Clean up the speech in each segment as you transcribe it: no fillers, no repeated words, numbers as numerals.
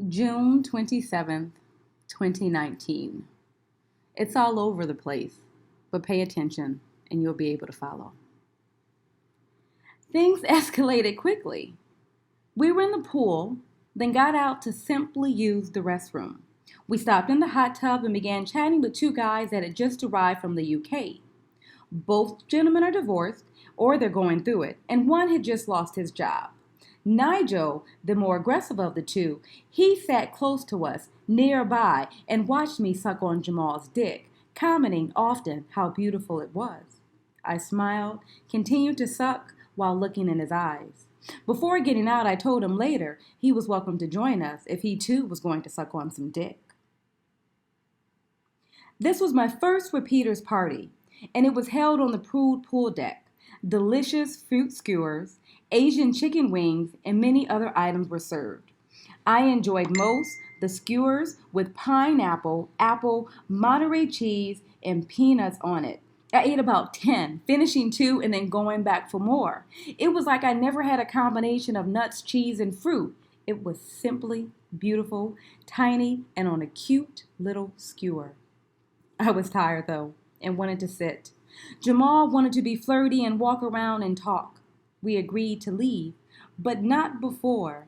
June 27th, 2019. It's all over the place, but pay attention and you'll be able to follow. Things escalated quickly. We were in the pool, then got out to simply use the restroom. We stopped in the hot tub and began chatting with two guys that had just arrived from the UK. Both gentlemen are divorced or they're going through it, and one had just lost his job. Nigel, the more aggressive of the two, he sat close to us, nearby, and watched me suck on Jamal's dick, commenting often how beautiful it was. I smiled, continued to suck while looking in his eyes. Before getting out, I told him later he was welcome to join us if he too was going to suck on some dick. This was my first repeaters party, and it was held on the Prude pool deck. Delicious fruit skewers, Asian chicken wings, and many other items were served. I enjoyed most the skewers with pineapple, apple, Monterey cheese, and peanuts on it. I ate about 10, finishing 2 and then going back for more. It was like I never had a combination of nuts, cheese, and fruit. It was simply beautiful, tiny, and on a cute little skewer. I was tired though and wanted to sit. Jamal wanted to be flirty and walk around and talk. We agreed to leave, but not before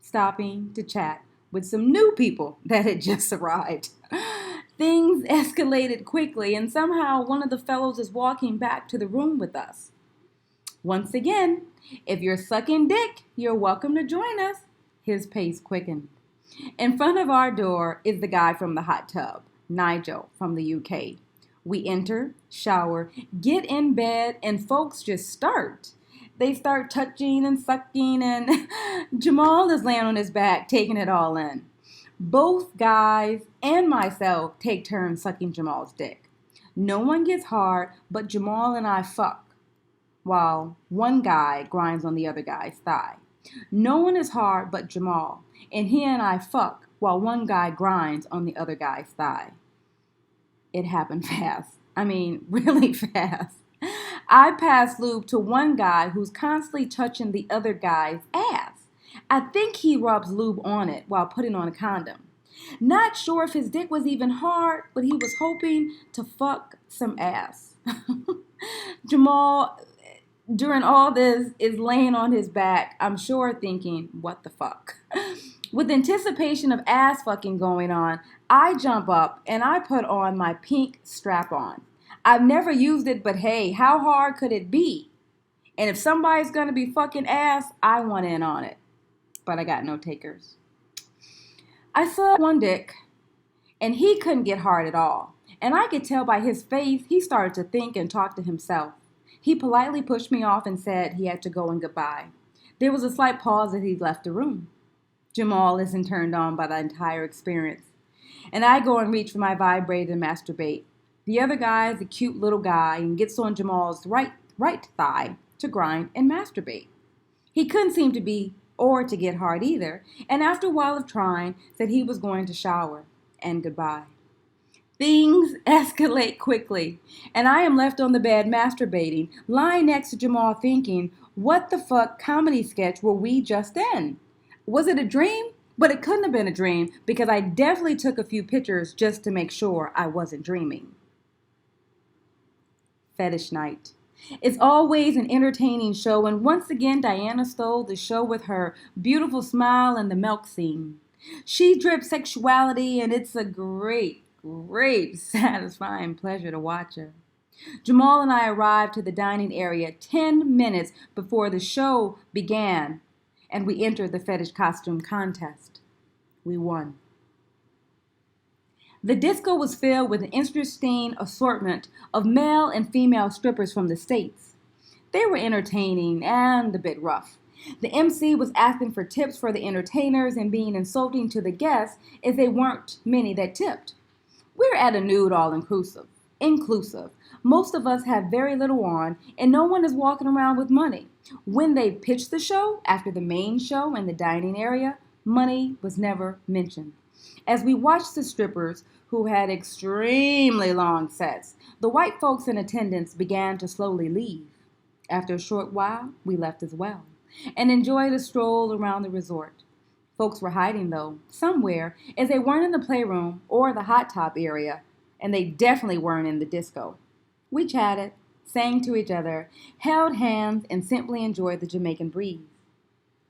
stopping to chat with some new people that had just arrived. Things escalated quickly, and somehow one of the fellows is walking back to the room with us. Once again, if you're sucking dick, you're welcome to join us. His pace quickened. In front of our door is the guy from the hot tub, Nigel from the UK. We enter, shower, get in bed, and folks just start. They start touching and sucking, and Jamal is laying on his back, taking it all in. Both guys and myself take turns sucking Jamal's dick. No one gets hard, but Jamal and I fuck, while one guy grinds on the other guy's thigh. No one is hard but Jamal, and he and I fuck, while one guy grinds on the other guy's thigh. It happened fast. I mean, really fast. I pass lube to one guy who's constantly touching the other guy's ass. I think he rubs lube on it while putting on a condom. Not sure if his dick was even hard, but he was hoping to fuck some ass. Jamal, during all this, is laying on his back, I'm sure thinking, what the fuck? With anticipation of ass fucking going on, I jump up and I put on my pink strap-on. I've never used it, but hey, how hard could it be? And if somebody's gonna be fucking ass, I want in on it. But I got no takers. I saw one dick, and he couldn't get hard at all. And I could tell by his face he started to think and talk to himself. He politely pushed me off and said he had to go and goodbye. There was a slight pause as he left the room. Jamal isn't turned on by the entire experience. And I go and reach for my vibrator and masturbate. The other guy is a cute little guy and gets on Jamal's right thigh to grind and masturbate. He couldn't seem to be or to get hard either, and after a while of trying, said he was going to shower, and goodbye. Things escalate quickly, and I am left on the bed masturbating, lying next to Jamal thinking, what the fuck comedy sketch were we just in? Was it a dream? But it couldn't have been a dream because I definitely took a few pictures just to make sure I wasn't dreaming. Fetish Night. It's always an entertaining show, and once again Diana stole the show with her beautiful smile and the milk scene. She drips sexuality, and it's a great, satisfying pleasure to watch her. Jamal and I arrived to the dining area 10 minutes before the show began, and we entered the fetish costume contest. We won. The disco was filled with an interesting assortment of male and female strippers from the States. They were entertaining and a bit rough. The MC was asking for tips for the entertainers and being insulting to the guests as they weren't many that tipped. We're at a nude all-inclusive. Most of us have very little on, and no one is walking around with money. When they pitched the show, after the main show in the dining area, money was never mentioned. As we watched the strippers, who had extremely long sets, the white folks in attendance began to slowly leave. After a short while, we left as well, and enjoyed a stroll around the resort. Folks were hiding, though, somewhere, as they weren't in the playroom or the hot top area, and they definitely weren't in the disco. We chatted, sang to each other, held hands, and simply enjoyed the Jamaican breeze.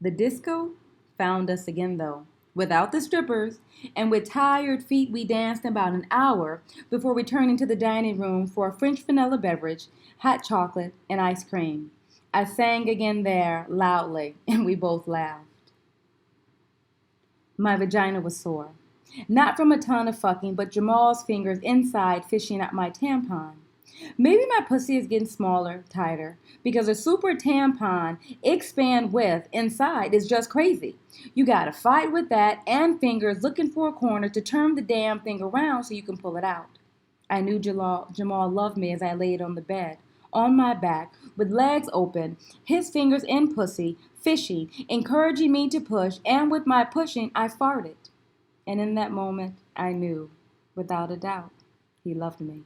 The disco found us again, though, without the strippers, and with tired feet we danced about an hour before returning to the dining room for a French vanilla beverage, hot chocolate, and ice cream. I sang again there, loudly, and we both laughed. My vagina was sore. Not from a ton of fucking, but Jamal's fingers inside fishing out my tampon. Maybe my pussy is getting smaller, tighter, because a super tampon expand width inside is just crazy. You gotta fight with that and fingers looking for a corner to turn the damn thing around so you can pull it out. I knew Jamal loved me as I laid on the bed, on my back, with legs open, his fingers in pussy, fishing, encouraging me to push, and with my pushing, I farted. And in that moment, I knew, without a doubt, he loved me.